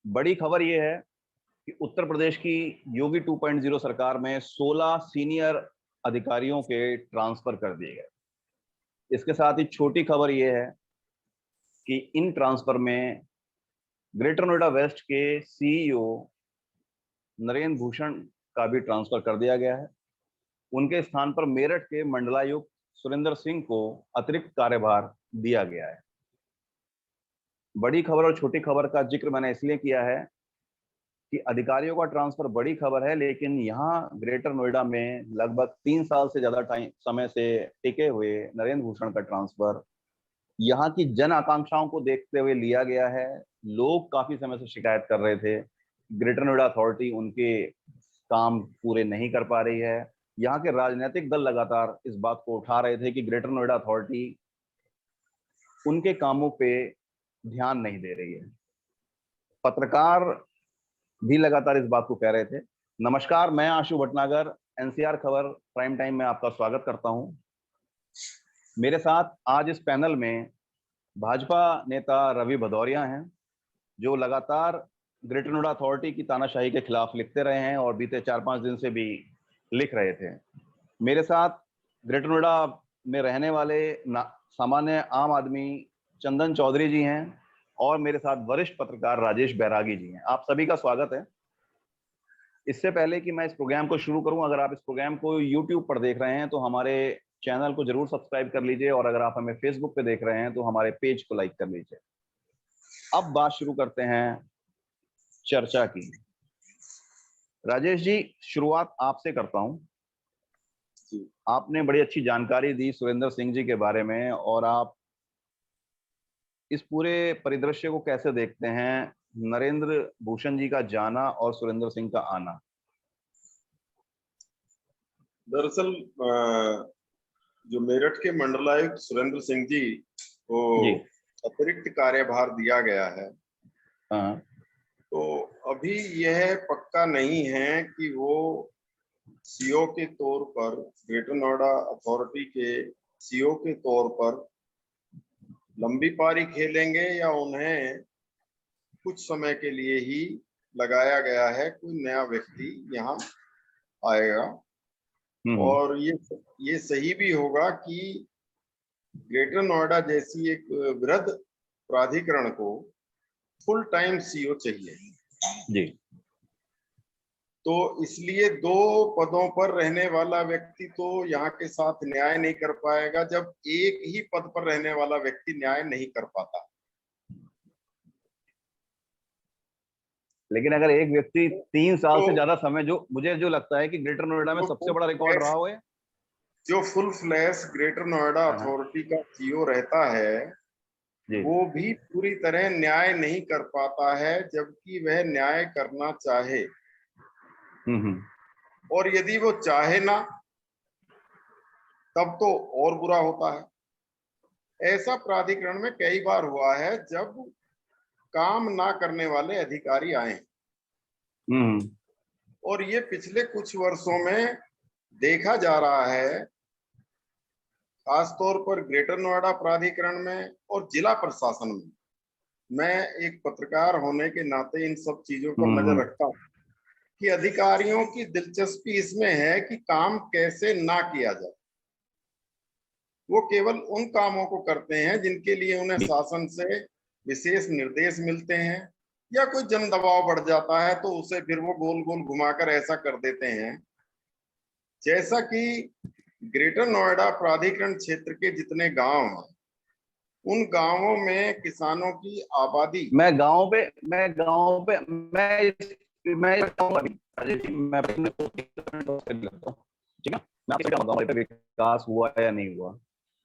बड़ी खबर यह है कि उत्तर प्रदेश की योगी 2.0 सरकार में 16 सीनियर अधिकारियों के ट्रांसफर कर दिए गए। इसके साथ ही छोटी खबर यह है कि इन ट्रांसफर में ग्रेटर नोएडा वेस्ट के सीईओ नरेंद्र भूषण का भी ट्रांसफर कर दिया गया है। उनके स्थान पर मेरठ के मंडलायुक्त सुरेंद्र सिंह को अतिरिक्त कार्यभार दिया गया है। बड़ी खबर और छोटी खबर का जिक्र मैंने इसलिए किया है कि अधिकारियों का ट्रांसफर बड़ी खबर है, लेकिन यहाँ ग्रेटर नोएडा में लगभग 3 साल से ज्यादा समय से टिके हुए नरेंद्र भूषण का ट्रांसफर यहाँ की जन आकांक्षाओं को देखते हुए लिया गया है। लोग काफी समय से शिकायत कर रहे थे, ग्रेटर नोएडा अथॉरिटी उनके काम पूरे नहीं कर पा रही है। यहाँ के राजनीतिक दल लगातार इस बात को उठा रहे थे कि ग्रेटर नोएडा अथॉरिटी उनके कामों पे ध्यान नहीं दे रही है। पत्रकार भी लगातार इस बात को कह रहे थे। नमस्कार, मैं आशु भटनागर, एनसीआर खबर प्राइम टाइम में आपका स्वागत करता हूं। मेरे साथ आज इस पैनल में भाजपा नेता रवि भदौरिया हैं, जो लगातार ग्रेटर नोएडा अथॉरिटी की तानाशाही के खिलाफ लिखते रहे हैं और बीते 4-5 दिन से भी लिख रहे थे। मेरे साथ ग्रेटर नोएडा में रहने वाले सामान्य आम आदमी चंदन चौधरी जी हैं और मेरे साथ वरिष्ठ पत्रकार राजेश बैरागी जी हैं। आप सभी का स्वागत है। इससे पहले कि मैं इस प्रोग्राम को शुरू करूं, अगर आप इस प्रोग्राम को यूट्यूब पर देख रहे हैं तो हमारे चैनल को जरूर सब्सक्राइब कर लीजिए, और अगर आप हमें फेसबुक पे देख रहे हैं तो हमारे पेज को लाइक कर लीजिए। अब बात शुरू करते हैं चर्चा की। राजेश जी, शुरुआत आपसे करता हूं। आपने बड़ी अच्छी जानकारी दी सुरेंद्र सिंह जी के बारे में, और आप इस पूरे परिदृश्य को कैसे देखते हैं, नरेंद्र भूषण जी का जाना और सुरेंद्र सिंह का आना? दरअसल जो मेरठ के मंडलायुक्त सुरेंद्र सिंह जी को अतिरिक्त कार्यभार दिया गया है, तो अभी यह पक्का नहीं है कि वो सीओ के तौर पर, ग्रेटर नोएडा अथॉरिटी के सीओ के तौर पर लंबी पारी खेलेंगे या उन्हें कुछ समय के लिए ही लगाया गया है, कोई नया व्यक्ति यहाँ आएगा। और ये सही भी होगा कि ग्रेटर नोएडा जैसी एक वृहद प्राधिकरण को फुल टाइम सीओ चाहिए जी। तो इसलिए 2 पदों पर रहने वाला व्यक्ति तो यहाँ के साथ न्याय नहीं कर पाएगा, जब एक ही पद पर रहने वाला व्यक्ति न्याय नहीं कर पाता। लेकिन अगर एक व्यक्ति 3 साल से ज्यादा समय, जो मुझे लगता है कि ग्रेटर नोएडा में सबसे बड़ा रिकॉर्ड रहा हो, जो full flash greater Noida authority का सीओ रहता है, वो भी पूरी तरह न्याय नहीं कर पाता है, जबकि वह न्याय करना चाहे। और यदि वो चाहे ना, तब तो और बुरा होता है। ऐसा प्राधिकरण में कई बार हुआ है जब काम ना करने वाले अधिकारी आए, और ये पिछले कुछ वर्षों में देखा जा रहा है, खासतौर पर ग्रेटर नोएडा प्राधिकरण में और जिला प्रशासन में। मैं एक पत्रकार होने के नाते इन सब चीजों पर नजर रखता हूँ कि अधिकारियों की दिलचस्पी इसमें है कि काम कैसे ना किया जाए। वो केवल उन कामों को करते हैं जिनके लिए उन्हें शासन से विशेष निर्देश मिलते हैं, या कोई जन दबाव बढ़ जाता है तो उसे फिर वो गोल गोल घुमाकर ऐसा कर देते हैं। जैसा कि ग्रेटर नोएडा प्राधिकरण क्षेत्र के जितने गांव हैं, उन गांवों में किसानों की आबादी, मैं विकास हुआ या नहीं हुआ।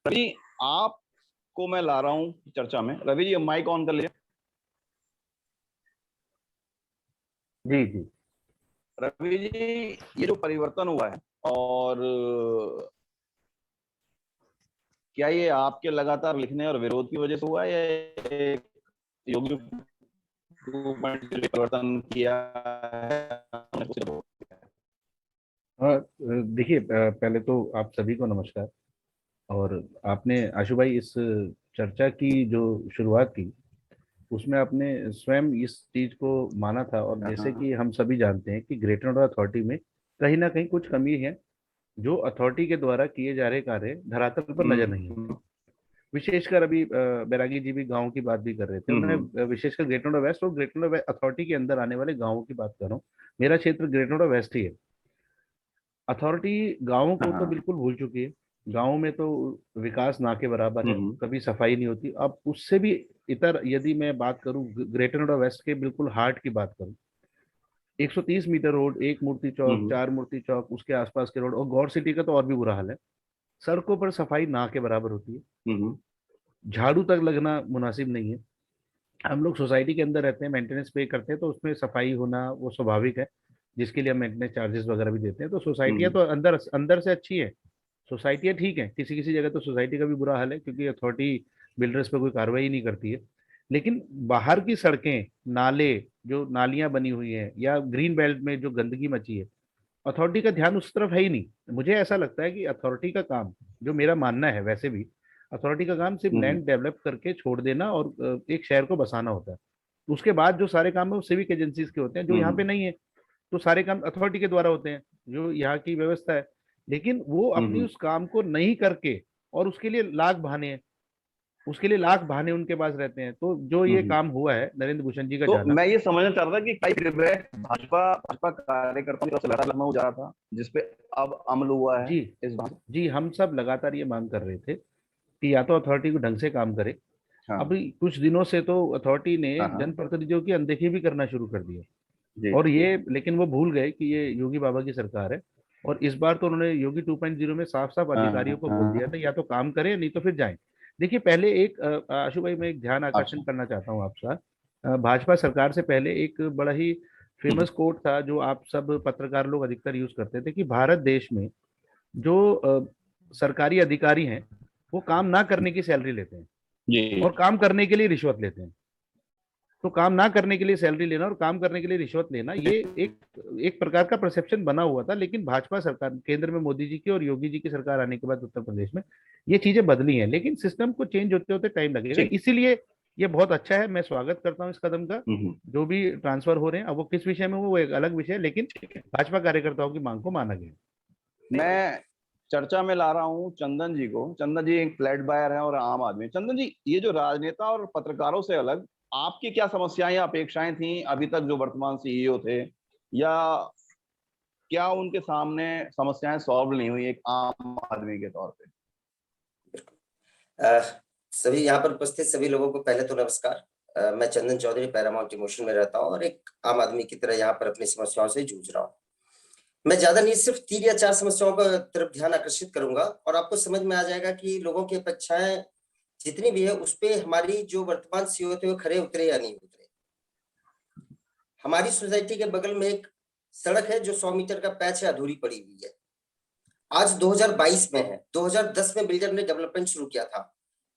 रवि, आपको मैं ला रहा हूं चर्चा में। रवि जी, माइक ऑन कर लीजिए। जी जी। रवि जी, ये जो परिवर्तन हुआ है, और क्या ये आपके लगातार लिखने और विरोध की वजह से हुआ है, या योगी परिवर्तन किया है? देखिए, पहले तो आप सभी को नमस्कार। और आपने आशु भाई इस चर्चा की जो शुरुआत की, उसमें आपने स्वयं इस चीज को माना था, और जैसे कि हम सभी जानते हैं कि ग्रेटर नोएडा अथॉरिटी में कहीं ना कहीं कुछ कमी है, जो अथॉरिटी के द्वारा किए जा रहे कार्य धरातल पर नजर नहीं आते। विशेषकर अभी बैरागी जी भी गाँव की बात भी कर रहे थे, उन्होंने विशेषकर ग्रेटर नोएडा वेस्ट और ग्रेटर नोएडा अथॉरिटी के अंदर आने वाले गाँवों की बात कर रहा हूँ। मेरा क्षेत्र ग्रेटर नोएडा वेस्ट ही है। अथॉरिटी गाँवों को तो बिल्कुल भूल चुकी है। गाँव में तो विकास ना के बराबर है, कभी सफाई नहीं होती। अब उससे भी इतर यदि मैं बात करूं ग्रेटर नोएडा वेस्ट के बिल्कुल हार्ट की बात करूं, 130 मीटर रोड, एक मूर्ति चौक, 4 मूर्ति चौक, उसके आसपास के रोड, और गौर सिटी का तो और भी बुरा हाल है। सड़कों पर सफाई ना के बराबर होती है, झाड़ू तक लगना मुनासिब नहीं है। हम लोग सोसाइटी के अंदर रहते हैं, मेंटेनेंस पे करते हैं, तो उसमें सफाई होना वो स्वाभाविक है, जिसके लिए हम मेंटेनेंस चार्जेस वगैरह भी देते हैं। तो सोसाइटियाँ तो अंदर अंदर से अच्छी है, सोसाइटियाँ ठीक है। किसी किसी जगह तो सोसाइटी का भी बुरा हाल है, क्योंकि अथॉरिटी बिल्डर्स पे कोई कार्रवाई नहीं करती है। लेकिन बाहर की सड़कें, नाले, जो नालियां बनी हुई हैं, या ग्रीन बेल्ट में जो गंदगी मची है, अथॉरिटी का ध्यान उस तरफ है ही नहीं। मुझे ऐसा लगता है कि अथॉरिटी का काम, जो मेरा मानना है वैसे भी, अथॉरिटी का काम सिर्फ लैंड डेवलप करके छोड़ देना और एक शहर को बसाना होता है। उसके बाद जो सारे काम है वो सिविक एजेंसीज के होते हैं, जो यहाँ पे नहीं है। तो सारे काम अथॉरिटी के द्वारा होते हैं, जो यहाँ की व्यवस्था है। लेकिन वो अपनी उस काम को नहीं करके, और उसके लिए लाख बहाने हैं, उसके लिए लाख बहाने उनके पास रहते हैं। तो जो ये काम हुआ है नरेंद्र भूषण जी का तो जाना, मैं ये समझना चाह रहा था कि कई फीडबैक भाजपा भाजपा कार्यकर्ताओं की तरफ से लगातार लखनऊ जा रहा था, जिसपे अब अमल हुआ है जी इस बात। जी, हम सब लगातार ये मांग कर रहे थे कि या तो अथॉरिटी को ढंग से काम करे। हाँ अभी कुछ दिनों से तो अथॉरिटी ने हाँ हाँ जनप्रतिनिधियों की अनदेखी भी करना शुरू कर दिया, जी और ये, लेकिन वो भूल गए कि ये योगी बाबा की सरकार है। और इस बार तो उन्होंने योगी 2.0 में साफ साफ अधिकारियों को बोल दिया था, या तो काम करें नहीं तो फिर जाएं। देखिए पहले एक आशु भाई, मैं एक ध्यान आकर्षण अच्छा करना चाहता हूँ आपका। भाजपा सरकार से पहले एक बड़ा ही फेमस कोट था, जो आप सब पत्रकार लोग अधिकतर यूज करते थे, कि भारत देश में जो सरकारी अधिकारी हैं, वो काम ना करने की सैलरी लेते हैं जी और काम करने के लिए रिश्वत लेते हैं। तो काम ना करने के लिए सैलरी लेना और काम करने के लिए रिश्वत लेना, ये एक एक प्रकार का परसेप्शन बना हुआ था। लेकिन भाजपा सरकार, केंद्र में मोदी जी की और योगी जी की सरकार आने के बाद उत्तर प्रदेश में ये चीजें बदली हैं। लेकिन सिस्टम को चेंज होते होते टाइम लगेगा, ठीक। इसीलिए ये बहुत अच्छा है। मैं स्वागत करता हूँ इस कदम का। जो भी ट्रांसफर हो रहे हैं, अब वो किस विषय में वो एक अलग विषय है, लेकिन भाजपा कार्यकर्ताओं की मांग को माना गया। मैं चर्चा में ला रहा हूं चंदन जी को। चंदन जी एक फ्लैट बायर है और आम आदमी। चंदन जी, ये जो राजनेता और पत्रकारों से अलग आपकी क्या समस्याएं या अपेक्षाएं थी अभी तक जो वर्तमान सीईओ थे, या क्या उनके सामने समस्याएं सॉल्व नहीं हुई एक आम आदमी के तौर पे? सभी यहाँ पर उपस्थित सभी लोगों को पहले तो नमस्कार। मैं चंदन चौधरी पैरामाउंट इमोशन में रहता हूँ और एक आम आदमी की तरह यहाँ पर अपनी समस्याओं से जूझ रहा हूँ। मैं ज्यादा नहीं, सिर्फ 3 या 4 समस्याओं का तरफ ध्यान आकर्षित करूंगा और आपको समझ में आ जाएगा कि लोगों की अपेक्षाएं जितनी भी है उस पे हमारी जो वर्तमान सीईओ थे वो खरे उतरे या नहीं उतरे। हमारी सोसाइटी के बगल में एक सड़क है जो 100 मीटर का पैच है, अधूरी पड़ी हुई है। आज 2022 में है, 2010 में बिल्डर ने डेवलपमेंट शुरू किया था।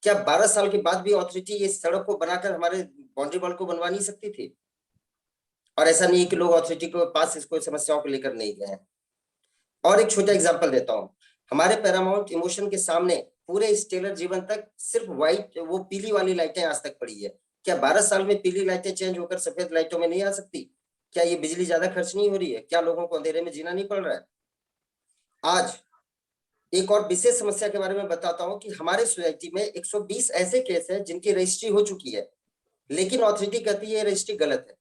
क्या 12 साल के बाद भी अथॉरिटी इस सड़क को बनाकर हमारे बाउंड्री वॉल को बनवा नहीं सकती थी? और ऐसा नहीं है कि लोग अथॉरिटी के पास इसको समस्याओं को लेकर नहीं गए हैं। और एक छोटा एग्जांपल देता हूं, हमारे पैरामाउंट इमोशन के सामने पूरे स्टेलर जीवन तक सिर्फ व्हाइट, वो पीली वाली लाइटें आज तक पड़ी है। क्या 12 साल में पीली लाइटें चेंज होकर सफेद लाइटों में नहीं आ सकती? क्या ये बिजली ज्यादा खर्च नहीं हो रही है? क्या लोगों को अंधेरे में जीना नहीं पड़ रहा है? आज एक और विशेष समस्या के बारे में बताता हूं कि हमारे सोसाइटी में 120 ऐसे केस हैं जिनकी रजिस्ट्री हो चुकी है, लेकिन अथॉरिटी कहती है रजिस्ट्री गलत है।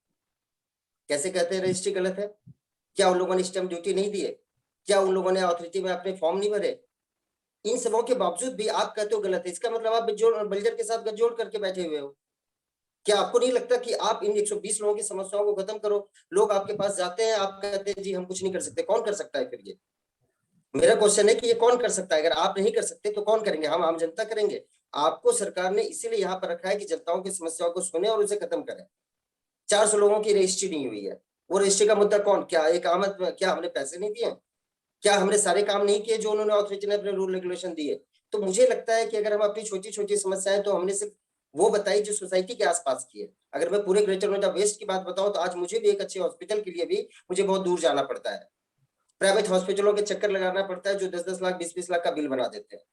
कैसे कहते हैं रजिस्ट्री गलत है? क्या उन लोगों ने स्टैंप ड्यूटी नहीं दिए? क्या उन लोगों ने अथॉरिटी में अपने फॉर्म नहीं भरे? इन सबों के बावजूद भी आप कहते हो गलत है, इसका मतलब आप बिल्डर के साथ गठजोड़ करके बैठे हुए हो। क्या आपको नहीं लगता कि आप इन 120 लोगों की समस्याओं को खत्म करो? लोग आपके पास जाते हैं, आप कहते हैं जी हम कुछ नहीं कर सकते। कौन कर सकता है फिर? ये मेरा क्वेश्चन है कि ये कौन कर सकता है? अगर आप नहीं कर सकते तो कौन करेंगे? हम आम जनता करेंगे। आपको सरकार ने इसीलिए यहाँ पर रखा है कि जनताओं की समस्याओं को सुने और उसे खत्म करें। 400 लोगों की रजिस्ट्री नहीं हुई है, वो रजिस्ट्री का मुद्दा कौन? क्या एक आमद, क्या हमने पैसे नहीं दिए? क्या हमने सारे काम नहीं किए जो उन्होंने अथॉरिटी ने अपने रूल रेगुलेशन दिए? तो मुझे लगता है कि अगर हम अपनी छोटी छोटी समस्याएं, तो हमने सिर्फ वो बताई जो सोसाइटी के आसपास की है। अगर मैं पूरे ग्रेटर नोएडा वेस्ट की बात बताऊं तो आज मुझे भी एक अच्छे हॉस्पिटल के लिए भी मुझे बहुत दूर जाना पड़ता है। प्राइवेट हॉस्पिटलों के चक्कर लगाना पड़ता है जो 10-10 लाख 20-20 लाख का बिल बना देते हैं।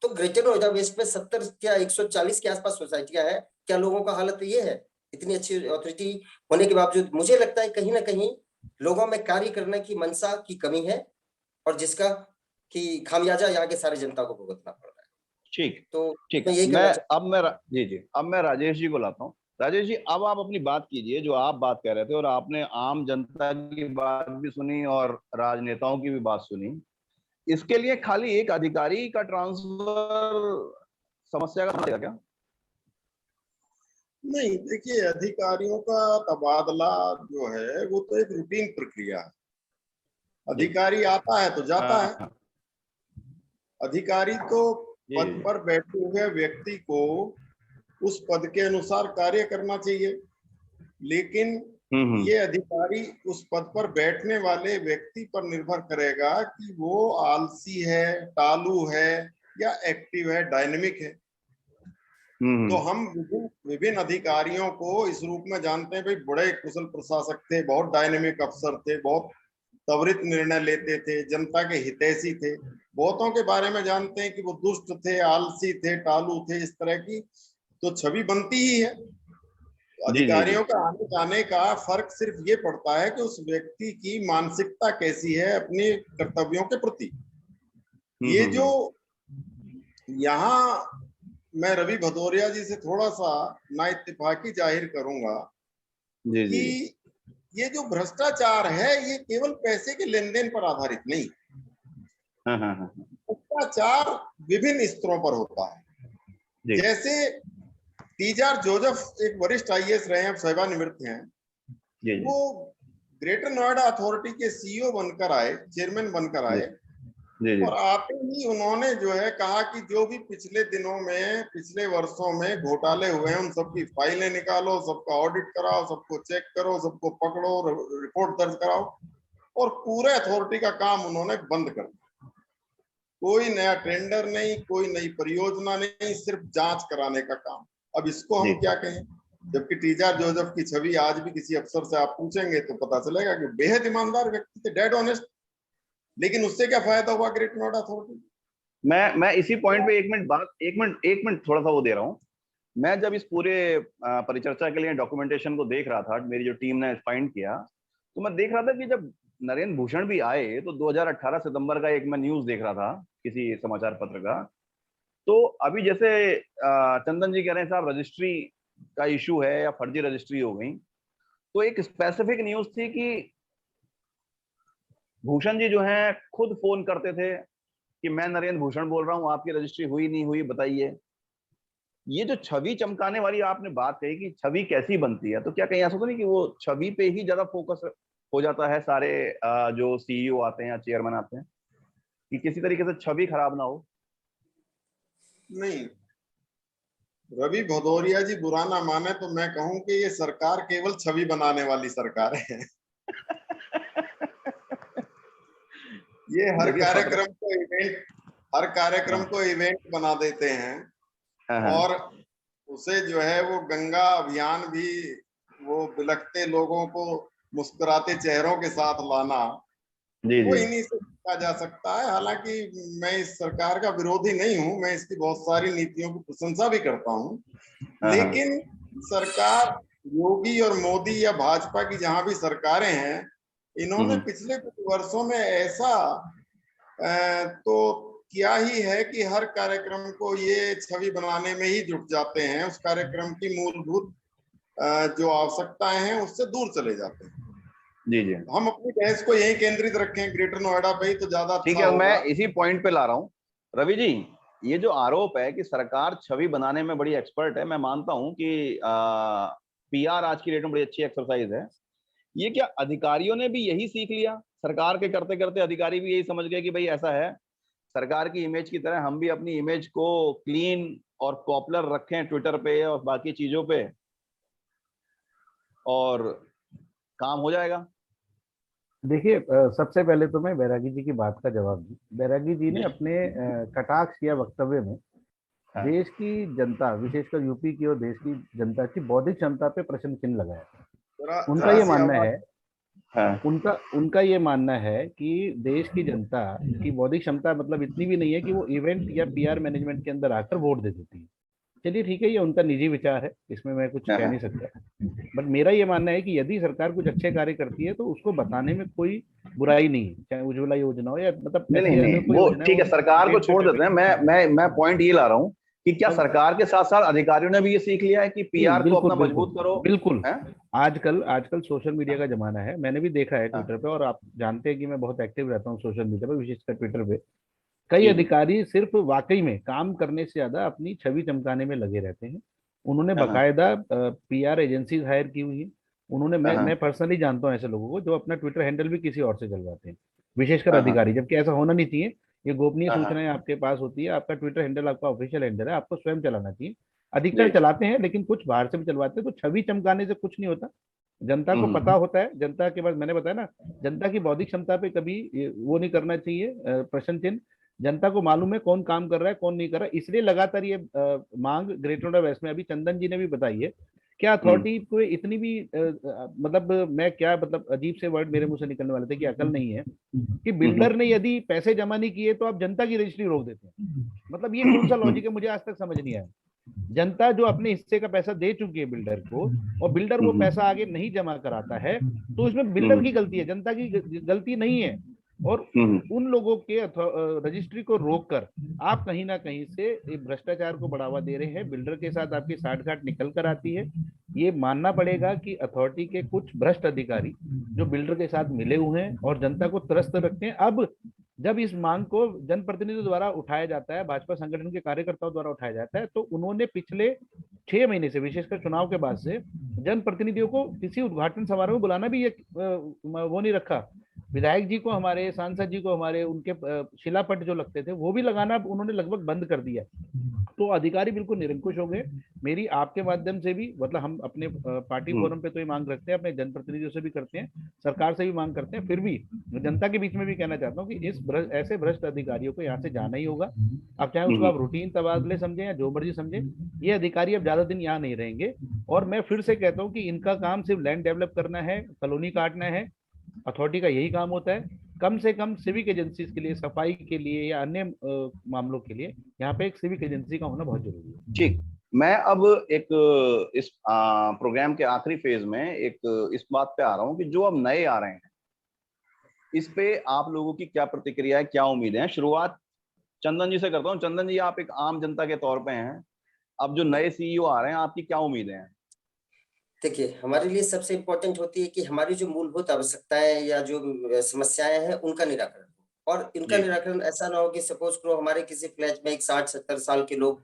तो ग्रेटर नोएडा वेस्ट में 70 या 140 के आसपास सोसाइटियां हैं। क्या लोगों का हालत ये है? इतनी अच्छी अथॉरिटी होने के बावजूद मुझे लगता है कहीं ना कहीं लोगों में कार्य करने की मंशा की कमी है, और जिसका कि खामियाजा यहाँ के सारे जनता को भुगतना पड़ रहा है। ठीक, तो ठीक। अब मैं राजेश जी को लाता हूँ। राजेश जी, अब आप अपनी बात कीजिए, जो आप बात कह रहे थे, और आपने आम जनता की बात भी सुनी और राजनेताओं की भी बात सुनी। इसके लिए खाली एक अधिकारी का ट्रांसफर समस्या का समाधान है क्या? नहीं, देखिए, अधिकारियों का तबादला जो है वो तो एक रूटीन प्रक्रिया है। अधिकारी आता है तो जाता है। अधिकारी तो पद पर बैठे हुए व्यक्ति को उस पद के अनुसार कार्य करना चाहिए, लेकिन ये अधिकारी उस पद पर बैठने वाले व्यक्ति पर निर्भर करेगा कि वो आलसी है, टालू है, या एक्टिव है, डायनेमिक है। तो हम विभिन्न अधिकारियों को इस रूप में जानते हैं, भाई बड़े कुशल प्रशासक थे, बहुत डायनेमिक अफसर थे, बहुत त्वरित निर्णय लेते थे, जनता के हितैषी थे। बहुतों के बारे में जानते हैं कि वो दुष्ट थे, आलसी थे, टालू थे, इस तरह की तो छवि बनती ही है। अधिकारियों का आने जाने का फर्क सिर्फ ये पड़ता है कि उस व्यक्ति की मानसिकता कैसी है अपने कर्तव्यों के प्रति। ये जो यहाँ मैं रवि भदौरिया जी से थोड़ा सा नाइत्तेफाकी जाहिर करूंगा कि ये जो भ्रष्टाचार है ये केवल पैसे के लेन देन पर आधारित नहीं, भ्रष्टाचार विभिन्न स्तरों पर होता है। जैसे टीआर जोसेफ एक वरिष्ठ आईएएस रहे हैं, अब सेवानिवृत्त हैं, वो ग्रेटर नोएडा अथॉरिटी के सीईओ बनकर आए, चेयरमैन बनकर आए, और आते ही उन्होंने जो है कहा कि जो भी पिछले दिनों में, पिछले वर्षों में घोटाले हुए हैं उन सबकी फाइलें निकालो, सबका ऑडिट कराओ, सबको चेक करो, सबको पकड़ो, रिपोर्ट दर्ज कराओ, और पूरे अथॉरिटी का काम उन्होंने बंद कर दिया। कोई नया टेंडर नहीं, कोई नई परियोजना नहीं, सिर्फ जांच कराने का काम। अब इसको हम क्या कहें, जबकि टीआर जोसेफ की छवि आज भी किसी अफसर से आप पूछेंगे तो पता चलेगा कि बेहद ईमानदार व्यक्ति थे, डेड ऑनेस्ट। लेकिन उससे क्या फायदा हुआ ग्रेटर नोएडा अथॉरिटी? मैं इसी पॉइंट पे एक मिनट थोड़ा सा वो दे रहा हूँ। मैं जब इस पूरे परिचर्चा के लिए डॉक्यूमेंटेशन को देख रहा था, मेरी जो टीम ने फाइंड किया, तो मैं देख रहा था कि जब नरेंद्र भूषण भी आए तो 2018 सितंबर का एक मैं न्यूज देख रहा था किसी समाचार पत्र का। तो अभी जैसे चंदन जी कह रहे हैं साहब रजिस्ट्री का इशू है या फर्जी रजिस्ट्री हो गई, तो एक स्पेसिफिक न्यूज थी कि भूषण जी जो हैं खुद फोन करते थे कि मैं नरेंद्र भूषण बोल रहा हूं, आपकी रजिस्ट्री हुई नहीं हुई बताइए। ये जो छवि चमकाने वाली आपने बात कही कि छवि कैसी बनती है, तो क्या कहीं ऐसा तो नहीं कि वो छवि पे ही ज्यादा फोकस हो जाता है सारे जो सीईओ आते हैं या चेयरमैन आते हैं, कि किसी तरीके से छवि खराब ना हो? नहीं, रवि भदौरिया जी बुरा ना माने तो मैं कहूं कि ये सरकार केवल छवि बनाने वाली सरकार है। ये हर कार्यक्रम को इवेंट बना देते हैं, और उसे जो है वो गंगा अभियान भी वो बिलखते लोगों को मुस्कुराते चेहरों के साथ लाना, वो इन्हीं से किया जा सकता है। हालांकि मैं इस सरकार का विरोधी नहीं हूं, मैं इसकी बहुत सारी नीतियों की प्रशंसा भी करता हूं, लेकिन सरकार योगी और मोदी या भाजपा की जहां भी सरकारें हैं, इन्होंने पिछले कुछ वर्षों में ऐसा तो क्या ही है कि हर कार्यक्रम को ये छवि बनाने में ही जुट जाते हैं, उस कार्यक्रम की मूलभूत जो आवश्यकताएं हैं उससे दूर चले जाते हैं। जी। हम अपनी बहस को यही केंद्रित रखें ग्रेटर नोएडा पे ही तो ज्यादा ठीक है। मैं इसी पॉइंट पे ला रहा हूँ रवि जी, ये जो आरोप है कि सरकार छवि बनाने में बड़ी एक्सपर्ट है, मैं मानता हूँ कि पीआर आज की डेट में बड़ी अच्छी एक्सरसाइज है। ये क्या अधिकारियों ने भी यही सीख लिया? सरकार के करते करते अधिकारी भी यही समझ गए कि भाई ऐसा है, सरकार की इमेज की तरह हम भी अपनी इमेज को क्लीन और पॉपुलर रखें ट्विटर पे और बाकी चीजों पे, और काम हो जाएगा। देखिए, सबसे पहले तो मैं बैरागी जी की बात का जवाब दूं। बैरागी जी ने अपने कटाक्ष किया वक्तव्य में देश की जनता, विशेषकर यूपी की और देश की जनता की बौद्धिक क्षमता पे प्रश्न चिन्ह लगाया। उनका ये मानना है हाँ। उनका ये मानना है कि देश की जनता की बौद्धिक क्षमता मतलब इतनी भी नहीं है कि वो इवेंट या पीआर मैनेजमेंट के अंदर आकर वोट दे देती है। चलिए ठीक है, ये उनका निजी विचार है, इसमें मैं कुछ कह नहीं सकता। बट मेरा ये मानना है कि यदि सरकार कुछ अच्छे कार्य करती है तो उसको बताने में कोई बुराई नहीं है, चाहे उज्ज्वला योजना हो या मतलब नहीं ऐसी नहीं अगर नहीं, कोई वो योजना है ठीक है, वो सरकार को स्टेट छोड़ लेवल देते हैं। पे। मैं पॉइंट ये ला रहा हूँ कि क्या अब सरकार के साथ साथ अधिकारियों ने भी ये सीख लिया है कि पीआर को बिल्कुल अपना बिल्कुल मजबूत करो? बिल्कुल। है? आजकल आजकल सोशल मीडिया का जमाना है, मैंने भी देखा है हाँ, ट्विटर पे, और आप जानते हैं कि मैं बहुत एक्टिव रहता हूँ सोशल मीडिया पे, विशेषकर ट्विटर पे। कई जी जी। अधिकारी सिर्फ वाकई में काम करने से ज्यादा अपनी छवि चमकाने में लगे रहते हैं। उन्होंने हाँ बकायदा पीआर एजेंसी हायर की हुई है। उन्होंने मैं हाँ पर्सनली जानता हूं ऐसे लोगों को जो अपना ट्विटर हैंडल भी किसी और से चलवाते हैं, विशेषकर हाँ हाँ अधिकारी, जबकि ऐसा होना नहीं चाहिए। ये गोपनीय हाँ सूचनाएं आपके पास होती है, आपका ट्विटर हैंडल आपका ऑफिशियल हैंडल है, आपको स्वयं चलाना चाहिए। जी। अधिकतर चलाते हैं, लेकिन कुछ बाहर से भी चलवाते हैं, तो छवि चमकाने से कुछ नहीं होता। जनता को पता हम्म। होता है, जनता के पास मैंने बताया ना, जनता की बौद्धिक क्षमता पे कभी वो नहीं करना चाहिए प्रश्न चिन्ह। जनता को मालूम है कौन काम कर रहा है कौन नहीं कर रहा है, इसलिए लगातार ये मांग ग्रेटर नोएडा वेस्ट में, अभी चंदन जी ने भी बताई है। क्या हम्म अथॉरिटी को इतनी भी मतलब मैं क्या मतलब अजीब से वर्ड मेरे मुंह से निकलने वाले थे कि अकल नहीं है कि बिल्डर ने यदि पैसे जमा नहीं किए तो आप जनता की रजिस्ट्री रोक देते हैं। मतलब ये कौन सा लॉजिक है, मुझे आज तक समझ नहीं आया। जनता जो अपने हिस्से का पैसा दे चुकी है बिल्डर को, और बिल्डर वो पैसा आगे नहीं जमा कराता है, तो इसमें बिल्डर की गलती है, जनता की गलती नहीं है। और उन लोगों के रजिस्ट्री को रोककर आप कहीं ना कहीं से भ्रष्टाचार को बढ़ावा दे रहे हैं, बिल्डर के साथ आपकी साठगांठ निकल कर आती है। ये मानना पड़ेगा कि अथॉरिटी के कुछ भ्रष्ट अधिकारी जो बिल्डर के साथ मिले हुए हैं और जनता को त्रस्त रखते हैं। अब जब इस मांग को जनप्रतिनिधियों द्वारा उठाया जाता है, भाजपा संगठन के कार्यकर्ताओं द्वारा उठाया जाता है, तो उन्होंने पिछले 6 महीने से, विशेषकर चुनाव के बाद से, जनप्रतिनिधियों को किसी उद्घाटन समारोह में बुलाना भी ये वो नहीं रखा। विधायक जी को हमारे, सांसद जी को हमारे, उनके शिलापट जो लगते थे वो भी लगाना उन्होंने लगभग बंद कर दिया। तो अधिकारी बिल्कुल निरंकुश हो गए। मेरी आपके माध्यम से भी, मतलब हम अपने पार्टी फोरम पे तो ये मांग रखते हैं, अपने जनप्रतिनिधियों से भी करते हैं, सरकार से भी मांग करते हैं, फिर भी जनता के बीच में भी कहना चाहता हूँ कि ऐसे भ्रष्ट अधिकारियों को यहाँ से जाना ही होगा। अब चाहे उसको आप रूटीन तबादले समझें या जो मर्जी समझें, ये अधिकारी अब ज्यादा दिन यहाँ नहीं रहेंगे। और मैं फिर से कहता हूँ कि इनका काम सिर्फ लैंड डेवलप करना है, कॉलोनी काटना है। अथॉरिटी का यही काम होता है। कम से कम सिविक एजेंसीज के लिए, सफाई के लिए या अन्य मामलों के लिए यहाँ पे एक सिविक एजेंसी का होना बहुत जरूरी है। ठीक। मैं अब एक इस प्रोग्राम के आखिरी फेज में एक इस बात पे आ रहा हूँ कि जो अब नए आ रहे हैं, इस पे आप लोगों की क्या प्रतिक्रिया है, क्या उम्मीदें हैं? शुरुआत चंदन जी से करता हूँ। चंदन जी, आप एक आम जनता के तौर पे हैं, अब जो नए सीईओ आ रहे हैं, आपकी क्या उम्मीदें हैं? देखिए, हमारे लिए सबसे इम्पोर्टेंट होती है कि हमारी जो मूलभूत आवश्यकताएं या जो समस्याएं हैं उनका निराकरण हो, और इनका निराकरण ऐसा ना हो कि सपोज करो हमारे किसी फ्लैट में एक 60-70 साल के लोग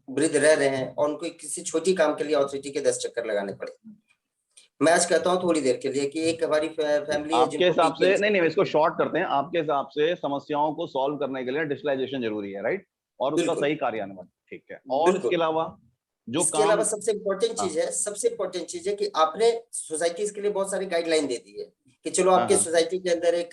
वृद्ध रह रहे हैं और उनको किसी छोटी काम के लिए अथॉरिटी के 10 चक्कर लगाने पड़े। मैं आज कहता हूँ थोड़ी देर के लिए कि एक हमारी फैमिली है आपके जिनको हिसाब से, बीपीएल, नहीं, इसको शॉर्ट करते हैं। आपके हिसाब से समस्याओं को सॉल्व करने के लिए डिजिटलाइजेशन जरूरी है, राइट? और उसका बिल्कुल सही कार्यान्वयन, ठीक है। और इसके बिल्कुल। अलावा जो इसके काम, अलावा सबसे इम्पोर्टेंट हाँ चीज है, सबसे इम्पोर्टेंट चीज है कि आपने सोसाइटीज के लिए बहुत सारी गाइडलाइन दे दी है कि चलो हाँ आपके हाँ सोसाइटी के अंदर एक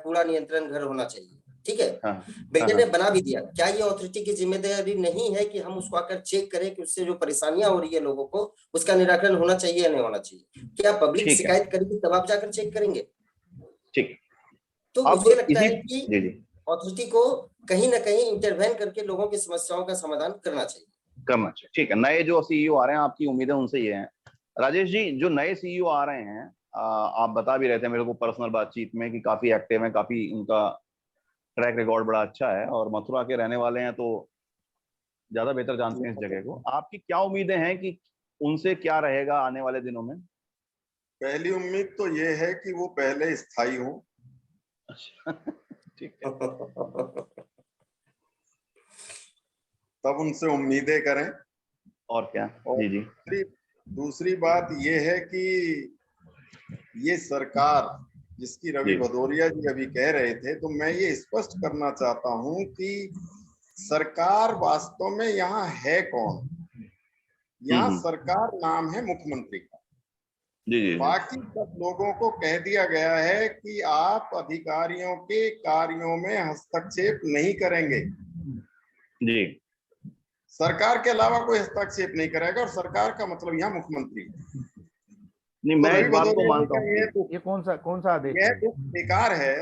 कूड़ा नियंत्रण घर होना चाहिए, ठीक है। हाँ बिल्डर हाँ ने बना भी दिया, क्या ये अथॉरिटी की जिम्मेदारी नहीं है कि हम उसको आकर चेक करें कि उससे जो परेशानियां हो रही है लोगों को, उसका निराकरण होना चाहिए या नहीं होना चाहिए? क्या पब्लिक ठीक है, शिकायत करेगी तब आप जाकर चेक करेंगे? ठीक। तो अब मुझे लगता इसी, है कि जी जी, अथॉरिटी को कहीं ना कहीं इंटरवेन करके लोगों की समस्याओं का समाधान करना चाहिए। करना चाहिए, ठीक है। नए जो सीईओ आ रहे हैं, आपकी उम्मीदें उनसे ये हैं। राजेश जी, जो नए सीईओ आ रहे हैं, आप बता भी रहे थे मेरे को पर्सनल बातचीत में कि काफी एक्टिव हैं, काफी उनका ट्रैक रिकॉर्ड बड़ा अच्छा है और मथुरा के रहने वाले हैं, तो ज्यादा बेहतर जानते हैं इस जगह को। आपकी क्या उम्मीदें हैं कि उनसे क्या रहेगा आने वाले दिनों में? पहली उम्मीद तो ये है कि वो पहले स्थायी हो। अच्छा, ठीक है। तब उनसे उम्मीदें करें। और क्या? और जी जी दूसरी बात ये है कि ये सरकार जिसकी रवि जी। भदौरिया जी अभी कह रहे थे, तो मैं ये स्पष्ट करना चाहता हूं कि सरकार वास्तव में यहाँ है कौन? यहाँ सरकार नाम है मुख्यमंत्री का। जी जी बाकी सब लोगों को कह दिया गया है कि आप अधिकारियों के कार्यों में हस्तक्षेप नहीं करेंगे, जी। सरकार के अलावा कोई हस्तक्षेप नहीं करेगा, और सरकार का मतलब यहाँ मुख्यमंत्री है। नहीं, मैं इस बात को मानता हूँ। ये कौन सा आदेश यह है? दुख बेकार है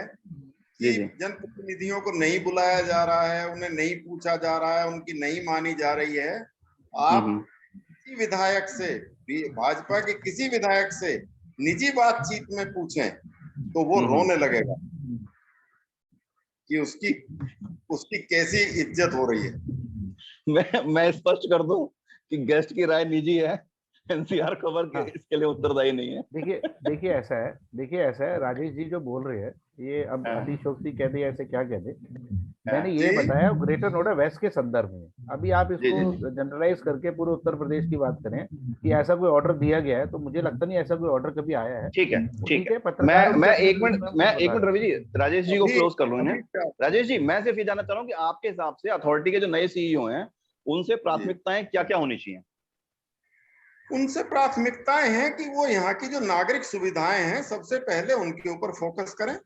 कि जनप्रतिनिधियों को नहीं बुलाया जा रहा है, उन्हें नहीं पूछा जा रहा है, उनकी नहीं मानी जा रही है। आप किसी विधायक से, भाजपा के किसी विधायक से निजी बातचीत में पूछें तो वो रोने लगेगा कि उसकी कैसी इज्जत हो रही है। मैं स्पष्ट कर दूं कि गेस्ट की राय निजी है, एनसीआर खबर के इसके लिए उत्तरदायी नहीं है। देखिए ऐसा है राजेश जी जो बोल रहे हैं, ये अब अतिशोक्ति कह दे ऐसे क्या कह दे, मैंने ये बताया ग्रेटर नोएडा वेस्ट के संदर्भ में। अभी आप इसको जनरलाइज करके पूरे उत्तर प्रदेश की बात करें कि ऐसा कोई ऑर्डर दिया गया है, तो मुझे लगता नहीं ऐसा कोई ऑर्डर कभी आया है। ठीक है। मैं एक मिनट रवि जी, राजेश जी को क्लोज कर लूं। राजेश जी, मैं सिर्फ ये जानना चाह रहा हूँ कि आपके हिसाब से अथॉरिटी के जो नए सीईओ हैं, उनसे प्राथमिकताएं क्या क्या होनी चाहिए? उनसे प्राथमिकताएं हैं कि वो यहाँ की जो नागरिक सुविधाएं हैं सबसे पहले उनके ऊपर फोकस करें।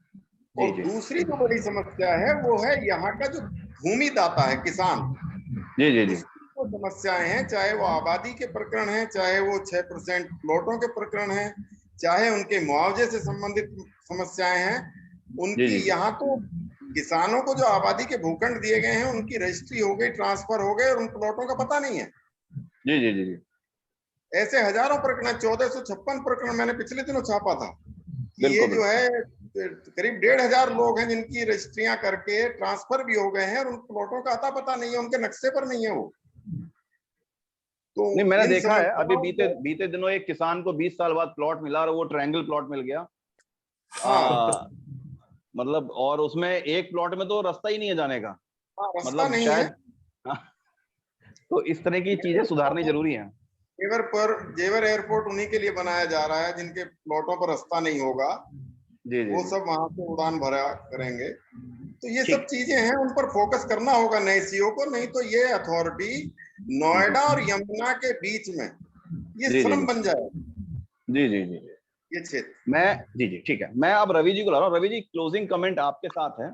और दूसरी जो बड़ी समस्या है वो है यहाँ का जो भूमि दाता है, किसान, उसकी समस्याएं हैं, चाहे वो आबादी के प्रकरण है, चाहे वो 6% प्लॉटों के प्रकरण है, चाहे उनके मुआवजे से संबंधित समस्याएं हैं उनकी। यहाँ तो किसानों को जो आबादी के भूखंड दिए गए हैं उनकी रजिस्ट्री हो गई, ट्रांसफर हो गए और उन प्लॉटों का पता नहीं है। जी। ऐसे हजारों प्रकरण, 1456 प्रकरण मैंने पिछले दिनों छापा था। ये जो है करीब 1500 लोग हैं जिनकी रजिस्ट्रियां करके ट्रांसफर भी हो गए हैं और उन प्लॉटों का अता पता नहीं है, उनके नक्शे पर नहीं है वो। तो नहीं, मैंने देखा है अभी बीते दिनों एक किसान को 20 साल बाद प्लॉट मिला और वो ट्रायंगल प्लॉट मिल गया। मतलब, और उसमें एक प्लॉट में तो रास्ता ही नहीं है जाने का, मतलब शायद। तो इस तरह की चीजें सुधारनी जरूरी है। जेवर एयरपोर्ट उन्हीं के लिए बनाया जा रहा है जिनके प्लॉटों पर रास्ता नहीं होगा। वो सब वहां से उड़ान भरा करेंगे। तो ये सब चीजें हैं, उन पर फोकस करना होगा नए सीईओ को, नहीं तो ये अथॉरिटी नोएडा और यमुना के बीच में ये श्रम बन जाए। जी ये क्षेत्र मैं ठीक है। मैं अब रवि जी को ला रहा हूँ। रवि जी, क्लोजिंग कमेंट आपके साथ है,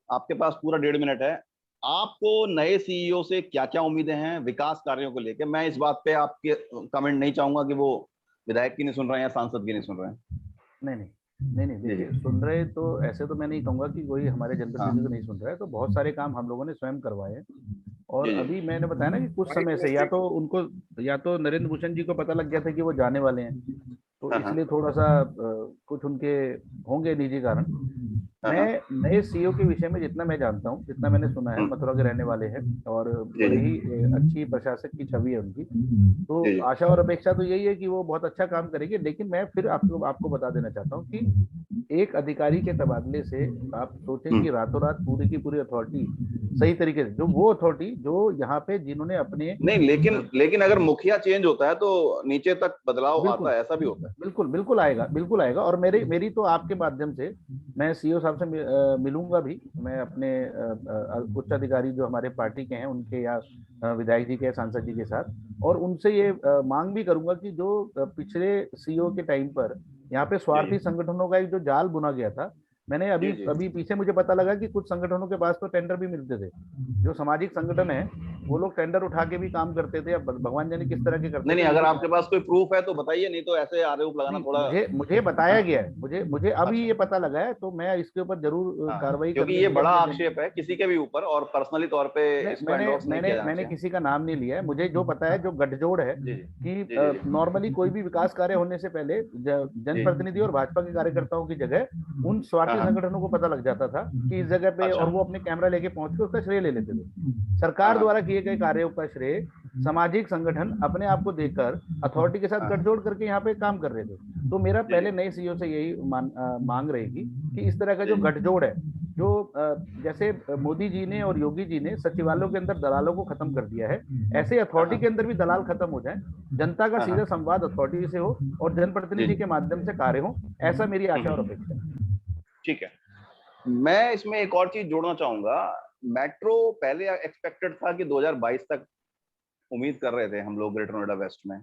आपके पास पूरा 1.5 मिनट है। आपको नए सीईओ से क्या क्या उम्मीदें हैं विकास कार्यों को लेकर? मैं इस बात पे आपके कमेंट नहीं चाहूंगा कि वो विधायक की नहीं सुन रहे हैं या सांसद की नहीं सुन रहे हैं। नहीं देखिए, सुन रहे तो ऐसे तो मैं नहीं कहूंगा कि कोई हमारे जनप्रतिनिधि नहीं सुन रहा है। तो बहुत सारे काम हम लोगों ने स्वयं करवाए हैं। और अभी मैंने बताया ना कि कुछ समय से या तो नरेंद्र भूषण जी को पता लग गया था कि वो जाने वाले हैं, तो इसलिए थोड़ा सा कुछ उनके होंगे निजी कारण। मैं नए सीईओ के विषय में जितना मैं जानता हूँ, जितना मैंने सुना है, मथुरा के रहने वाले हैं और बड़ी ही अच्छी प्रशासक की छवि है उनकी। तो आशा और अपेक्षा तो यही है कि वो बहुत अच्छा काम करेंगे। लेकिन मैं फिर आपको बता देना चाहता हूँ कि एक अधिकारी के तबादले से आप सोचें कि रातों रात पूरी की पूरी अथॉरिटी सही तरीके से, जो वो अथॉरिटी जो यहाँ पे जिन्होंने अपने नहीं, लेकिन अगर मुखिया चेंज होता है तो नीचे तक बदलाव आता है, ऐसा भी होता है। बिल्कुल आएगा। और मेरी तो आपके माध्यम से मैं सीईओ साहब से मिलूंगा भी। मैं अपने उच्च अधिकारी जो हमारे पार्टी के हैं उनके या विधायक जी के, सांसद जी के साथ, और उनसे ये मांग भी करूंगा कि जो पिछले सीईओ के टाइम पर यहाँ पे स्वार्थी संगठनों का एक जो जाल बुना गया था, मैंने अभी पीछे मुझे पता लगा कि कुछ संगठनों के पास तो टेंडर भी मिलते थे। जो सामाजिक संगठन है वो लोग टेंडर उठा के भी काम करते थे। अब भगवान जाने किस तरह के करते थे। नहीं, अगर आपके पास कोई प्रूफ है तो बताइए, नहीं तो ऐसे आरोप लगाना थोड़ा। मुझे बताया गया है, मुझे अभी ये पता लगा है, तो मैं इसके ऊपर जरूर कार्रवाई, क्योंकि ये बड़ा आक्षेप है किसी के भी ऊपर, और पर्सनली तौर पे मैंने किसी का नाम नहीं लिया है। मुझे जो पता है, जो गठजोड़ है कि नॉर्मली कोई भी विकास कार्य होने से पहले जनप्रतिनिधि और भाजपा के कार्यकर्ताओं की जगह उन स्वार्थी संगठनों को पता लग जाता था कि इस जगह पे, और वो अपने कैमरा लेके पहुंच के उसका श्रेय ले लेते थे। सरकार द्वारा किए गए कार्यों का श्रेय सामाजिक संगठन अपने आप को देकर अथॉरिटी के साथ गठजोड़ करके यहाँ पे काम कर रहे थे। तो मेरा पहले नए सीईओ से यही मांग रहेगी कि इस तरह का जो गठजोड़ है, जो जैसे मोदी जी ने और योगी जी ने सचिवालयों के अंदर दलालों को खत्म कर दिया है, ऐसे अथॉरिटी के अंदर भी दलाल खत्म हो जाए, जनता का सीधा संवाद अथॉरिटी से हो और जनप्रतिनिधि के माध्यम से कार्य हो, ऐसा मेरी आशा और अपेक्षा है। ठीक है। मैं इसमें एक और चीज जोड़ना चाहूंगा। मेट्रो पहले एक्सपेक्टेड था कि 2022 तक उम्मीद कर रहे थे हम लोग ग्रेटर नोएडा वेस्ट में।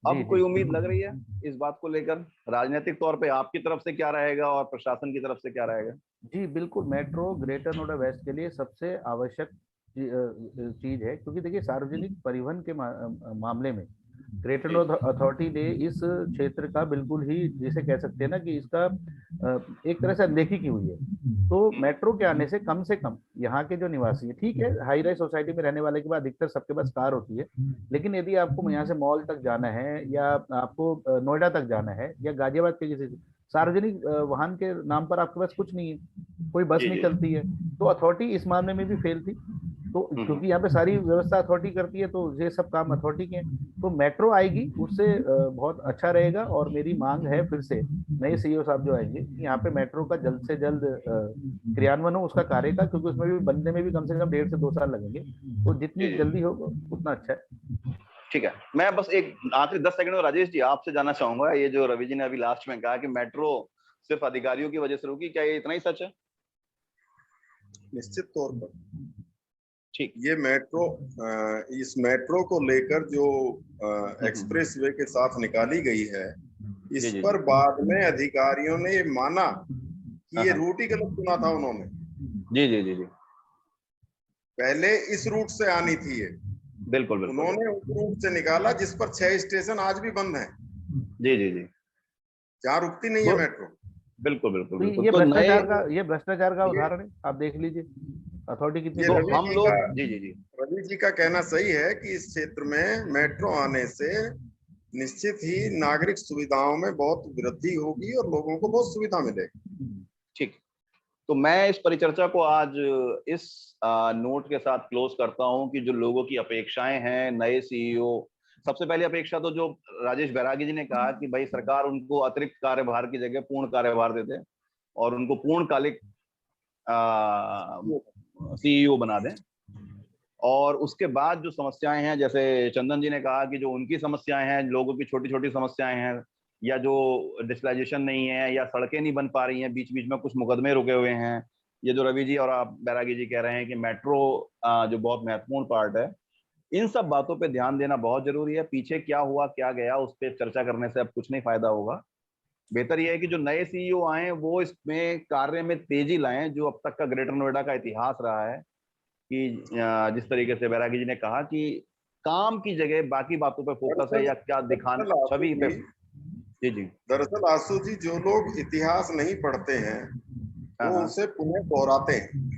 अब कोई उम्मीद लग रही है इस बात को लेकर? राजनीतिक तौर पे आपकी तरफ से क्या रहेगा और प्रशासन की तरफ से क्या रहेगा? जी बिल्कुल, मेट्रो ग्रेटर नोएडा वेस्ट के लिए सबसे आवश्यक चीज है, क्योंकि देखिए सार्वजनिक परिवहन के मामले में ग्रेटर नॉर्थ अथॉरिटी ने इस क्षेत्र का बिल्कुल ही, जिसे कह सकते हैं ना कि इसका एक तरह से अनदेखी की हुई है। तो मेट्रो के आने से कम यहाँ के जो निवासी है, ठीक है, हाई राइज सोसाइटी में रहने वाले के बाद अधिकतर सबके पास कार होती है, लेकिन यदि आपको यहाँ से मॉल तक जाना है, या आपको नोएडा तक जाना है, या गाजियाबाद के किसी सार्वजनिक वाहन के नाम पर आपके पास कुछ नहीं है, कोई बस नहीं चलती है, तो अथॉरिटी इस मामले में भी फेल थी। तो क्योंकि यहाँ पे सारी व्यवस्था अथॉरिटी करती है, तो ये सब काम अथॉरिटी के हैं। तो मेट्रो आएगी, उससे बहुत अच्छा रहेगा। और मेरी मांग है फिर से नए सीईओ साहब जो आएंगे, कि यहाँ पे मेट्रो का जल्द से जल्द क्रियान्वयन हो उसका कार्य का, क्योंकि उसमें भी बनने में भी कम से कम 1.5 से 2 साल लगेंगे। तो जितनी जल्दी होगा उतना अच्छा है। ठीक है, मैं बस एक आखिरी 10 सेकंड में राजेश जी आपसे जानना चाहूंगा, ये जो रवि जी ने अभी लास्ट में कहा कि मेट्रो सिर्फ अधिकारियों की वजह से रुकी, क्या ये इतना ही सच है? निश्चित तौर पर ठीक, ये मेट्रो, इस मेट्रो को लेकर जो एक्सप्रेसवे के साथ निकाली गई है, इस पर बाद में अधिकारियों ने ये माना कि ये रूट ही गलत चुना था उन्होंने। जी जी जी जी, पहले इस रूट से आनी थी ये, बिल्कुल बिल्कुल, उन्होंने उस रूट से निकाला जिस पर 6 स्टेशन आज भी बंद हैं। जी जी जी, जहाँ रुकती नहीं है मेट्रो। बिल्कुल बिल्कुल बिल्कुल। ये भ्रष्टाचार का उदाहरण है, आप देख लीजिए अथॉरिटी कितनी। तो हम लोग, जी जी जी, रवि जी का कहना सही है कि इस क्षेत्र में मेट्रो आने से निश्चित ही नागरिक सुविधाओं में बहुत वृद्धि होगी और लोगों को बहुत सुविधा मिलेगी। ठीक, तो मैं इस परिचर्चा को आज इस नोट के साथ क्लोज करता हूं कि जो लोगों की अपेक्षाएं हैं नए सीईओ, सबसे पहली अपेक्षा तो जो राजेश बैरागी जी ने कहा कि भाई सरकार उनको अतिरिक्त कार्यभार की जगह पूर्ण कार्यभार दे दे और उनको पूर्णकालिक सीईओ बना दें। और उसके बाद जो समस्याएं हैं, जैसे चंदन जी ने कहा कि जो उनकी समस्याएं हैं, लोगों की छोटी छोटी समस्याएं हैं, या जो डिजिटलाइजेशन नहीं है, या सड़कें नहीं बन पा रही हैं, बीच बीच में कुछ मुकदमे रुके हुए हैं, ये जो रवि जी और आप बैरागी जी कह रहे हैं कि मेट्रो जो बहुत महत्वपूर्ण पार्ट है, इन सब बातों पे ध्यान देना बहुत जरूरी है। पीछे क्या हुआ क्या गया उस पर चर्चा करने से अब कुछ नहीं फायदा होगा। बेहतर यह है कि जो नए सीईओ आए वो इसमें कार्य में तेजी लाएं, जो अब तक का ग्रेटर नोएडा का इतिहास रहा है कि जिस तरीके से बैरागी जी ने कहा कि काम की जगह बाकी बातों पे फोकस है, या क्या दिखाना छवि पे। जी जी, दरअसल आशु जी, जो लोग इतिहास नहीं पढ़ते हैं वो उसे पुनः दोहराते हैं।